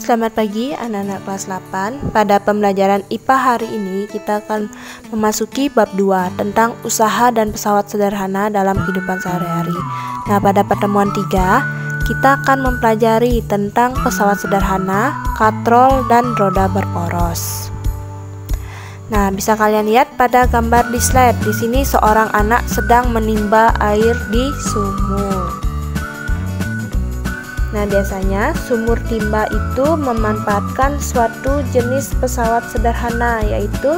Selamat pagi anak-anak kelas 8. Pada pembelajaran IPA hari ini kita akan memasuki bab 2 tentang usaha dan pesawat sederhana dalam kehidupan sehari-hari. Nah, pada pertemuan 3 kita akan mempelajari tentang pesawat sederhana, katrol, dan roda berporos. Nah, bisa kalian lihat pada gambar di slide. Di sini seorang anak sedang menimba air di sumur. Nah, biasanya sumur timba itu memanfaatkan suatu jenis pesawat sederhana, yaitu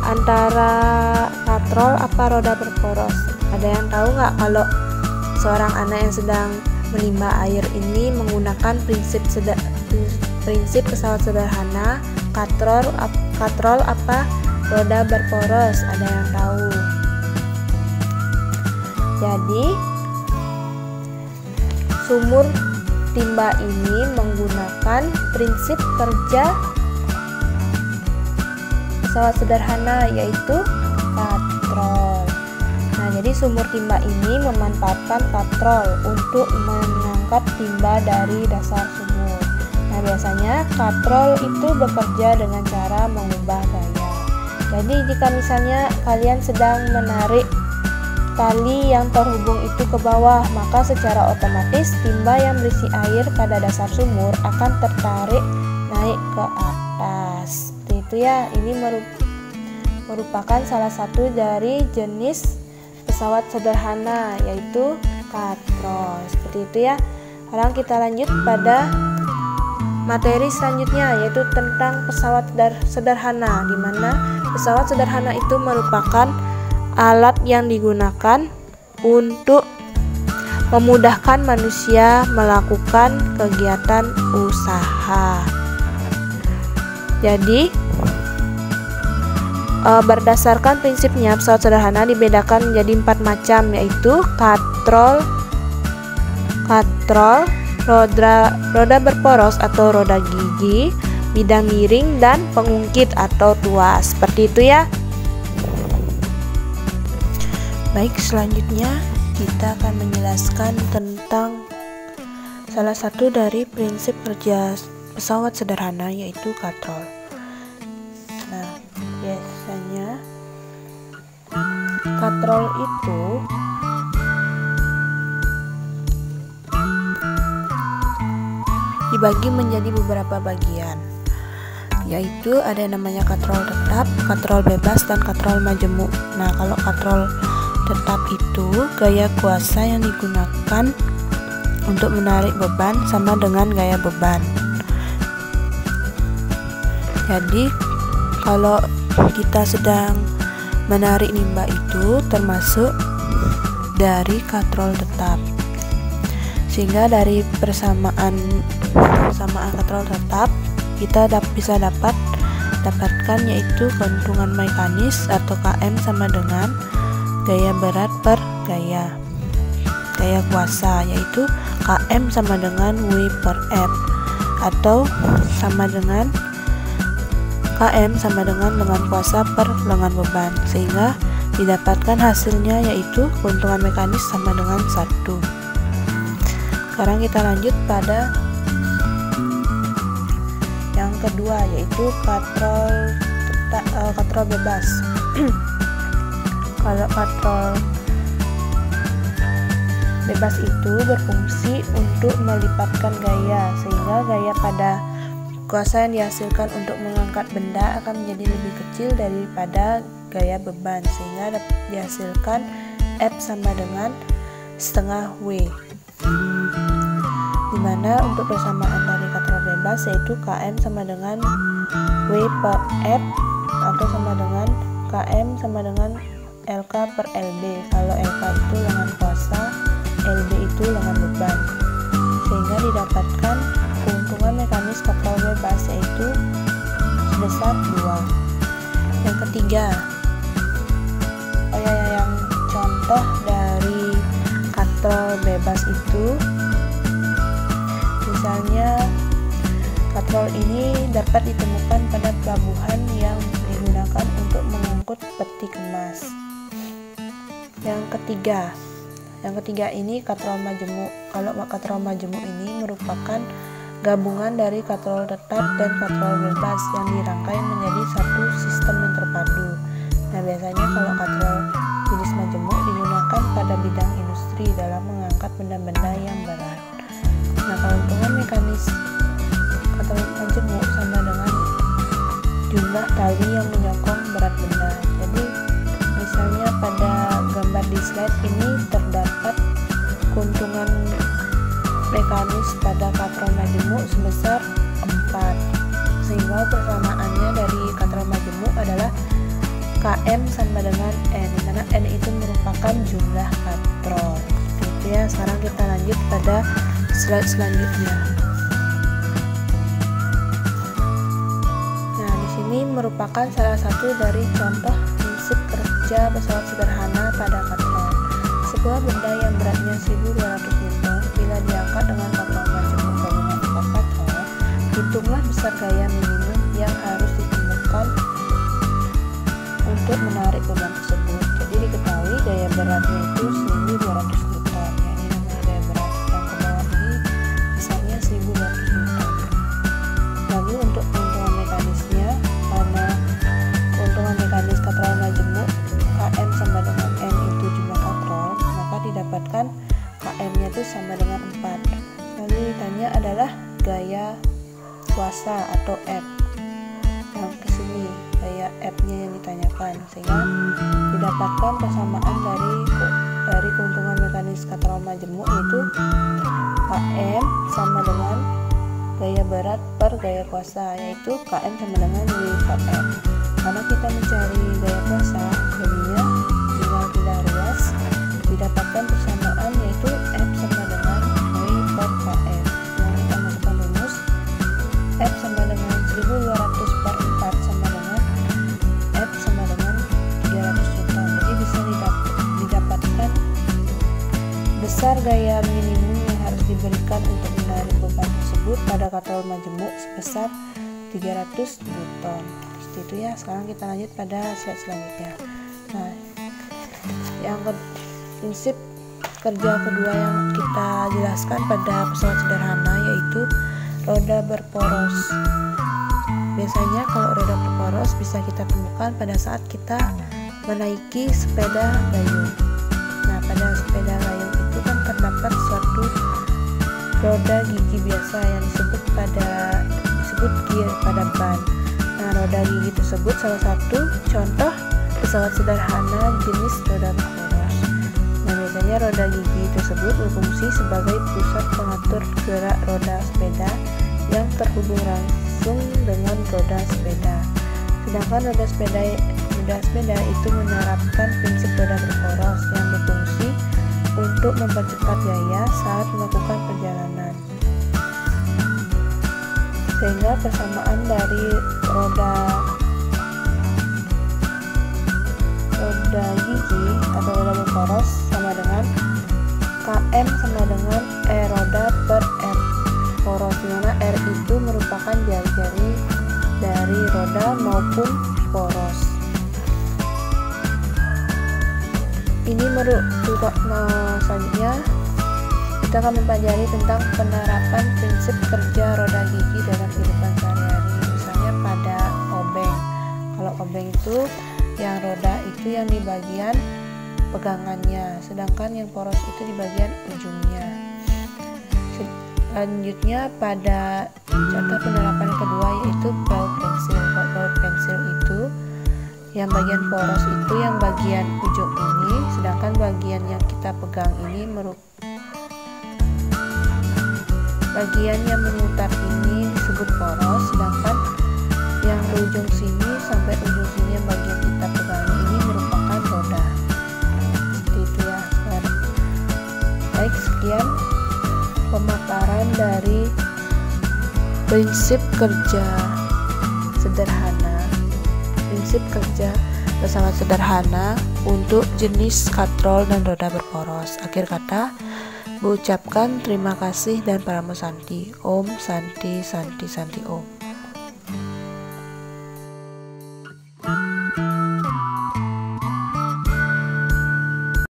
antara katrol apa roda berporos. Ada yang tahu nggak kalau seorang anak yang sedang menimba air ini menggunakan prinsip pesawat sederhana, katrol apa roda berporos? Ada yang tahu? Jadi sumur timba ini menggunakan prinsip kerja pesawat sederhana, yaitu katrol. Nah, jadi sumur timba ini memanfaatkan katrol untuk mengangkat timba dari dasar sumur. Nah, biasanya katrol itu bekerja dengan cara mengubah gaya. Jadi jika misalnya kalian sedang menarik tali yang terhubung itu ke bawah, maka secara otomatis timba yang berisi air pada dasar sumur akan tertarik naik ke atas. Seperti itu ya, ini merupakan salah satu dari jenis pesawat sederhana, yaitu katrol. Seperti itu ya. Sekarang kita lanjut pada materi selanjutnya, yaitu tentang pesawat sederhana, di mana pesawat sederhana itu merupakan alat yang digunakan untuk memudahkan manusia melakukan kegiatan usaha. Jadi berdasarkan prinsipnya, pesawat sederhana dibedakan menjadi 4 macam, yaitu katrol, roda berporos atau roda gigi, bidang miring, dan pengungkit atau tuas. Seperti itu ya. Baik, selanjutnya kita akan menjelaskan tentang salah satu dari prinsip kerja pesawat sederhana, yaitu katrol. Nah, biasanya katrol itu dibagi menjadi beberapa bagian, yaitu ada yang namanya katrol tetap, katrol bebas, dan katrol majemuk. Nah, kalau katrol tetap itu gaya kuasa yang digunakan untuk menarik beban sama dengan gaya beban. Jadi kalau kita sedang menarik nimba itu termasuk dari katrol tetap. Sehingga dari persamaan katrol tetap kita bisa dapatkan yaitu keuntungan mekanis atau KM sama dengan gaya berat per gaya kuasa, yaitu KM sama dengan W per F, atau sama dengan KM sama dengan lengan kuasa per lengan beban, sehingga didapatkan hasilnya yaitu keuntungan mekanis sama dengan 1. Sekarang kita lanjut pada yang kedua, yaitu katrol bebas. Kalau katrol bebas itu berfungsi untuk melipatkan gaya, sehingga gaya pada kuasa yang dihasilkan untuk mengangkat benda akan menjadi lebih kecil daripada gaya beban, sehingga dihasilkan F sama dengan setengah W, dimana untuk persamaan dari katrol bebas yaitu KM sama dengan W per F, atau sama dengan KM sama dengan LK per LB. Kalau LK itu lengan kuasa, LB itu lengan beban, sehingga didapatkan keuntungan mekanis katrol bebas yaitu sebesar 2. Yang ketiga, yang contoh dari katrol bebas itu, misalnya katrol ini dapat ditemukan pada pelabuhan yang digunakan untuk mengangkut peti kemas. Yang ketiga ini katrol majemuk. Kalau katrol majemuk ini merupakan gabungan dari katrol tetap dan katrol bebas yang dirangkai menjadi satu sistem yang terpadu. Nah, biasanya kalau katrol jenis majemuk digunakan pada bidang industri dalam mengangkat benda-benda yang berat. Nah, keuntungan mekanis katrol majemuk sama dengan jumlah tali yang menyokong berat benda. Jadi, misalnya pada gambar di slide ini terdapat keuntungan mekanis pada katrol majemuk sebesar 4, sehingga persamaannya dari katrol majemuk adalah Km sama dengan N, karena N itu merupakan jumlah katrol. Seperti itu ya. Sekarang kita lanjut pada slide selanjutnya. Nah, di sini merupakan salah satu dari contoh prinsip kerja pesawat sederhana pada katrol. Sebuah benda yang beratnya 1200 Newton bila diangkat dengan katrol majemuk gabungan 4 katrol, hitunglah besar gaya minimum yang harus ditemukan untuk menarik beban tersebut. Jadi diketahui gaya beratnya itu 1200 Newton. Ya, ini namanya gaya berat. Yang ke bawah ini besarnya 1200 Newton. Lalu untuk keuntungan mekanisnya, karena keuntungan mekanis katrol majemuk Km sama dengan N itu jumlah katrol, maka didapatkan Km-nya itu sama dengan 4. Lalu ditanya adalah gaya kuasa atau F. Yang kesini gaya F-nya yang ditanyakan, sehingga didapatkan persamaan dari keuntungan mekanis katrol majemuk yaitu Km sama dengan gaya berat per gaya kuasa, yaitu Km sama dengan W/M. Karena kita mencari gaya kuasa, jadinya tinggal kita ruas, didapatkan persamaan yaitu F sama dengan W/Km. Nah, kita masukkan rumus, F sama dengan 1200 per 4 sama dengan F sama dengan 300 Newton. Jadi bisa didapatkan besar gaya minimum yang harus diberikan untuk menarik beban tersebut pada katrol majemuk sebesar 300 Newton. Seperti itu ya. Sekarang kita lanjut pada slide selanjutnya. Nah, yang prinsip kerja kedua yang kita jelaskan pada pesawat sederhana yaitu roda berporos. Biasanya kalau roda berporos bisa kita temukan pada saat kita menaiki sepeda gayung. Nah, pada sepeda gayung itu kan terdapat suatu roda gigi biasa yang disebut gear pada ban. Nah, roda gigi tersebut salah satu contoh pesawat sederhana jenis roda berporos. Nah, biasanya roda gigi tersebut berfungsi sebagai pusat pengatur gerak roda sepeda yang terhubung langsung dengan roda sepeda. Sedangkan roda sepeda itu menerapkan prinsip roda berporos yang berfungsi untuk mempercepat gaya saat melakukan perjalanan. Sehingga persamaan dari roda gigi atau roda berporos sama dengan Km sama dengan roda per R poros, dimana R itu merupakan jari-jari dari roda maupun poros. Ini selanjutnya kita akan mempelajari tentang penerapan prinsip kerja roda gigi dalam kehidupan sehari-hari. Misalnya pada obeng. Kalau obeng itu yang roda itu yang di bagian pegangannya, sedangkan yang poros itu di bagian ujungnya. Selanjutnya pada contoh penerapan kedua yaitu baut pensil. Baut pensil itu yang bagian poros itu yang bagian ujung ini, sedangkan bagian yang kita pegang ini bagian yang memutar ini disebut poros, sedangkan yang ujung sini sampai ujung sini yang bagian kita pegang ini merupakan roda. Seperti itu ya. Baik, sekian pemaparan dari prinsip kerja sederhana, prinsip kerja pesawat sederhana untuk jenis katrol dan roda berporos. Akhir kata, mengucapkan terima kasih dan Paramo Santi. Om Santi Santi Santi Om.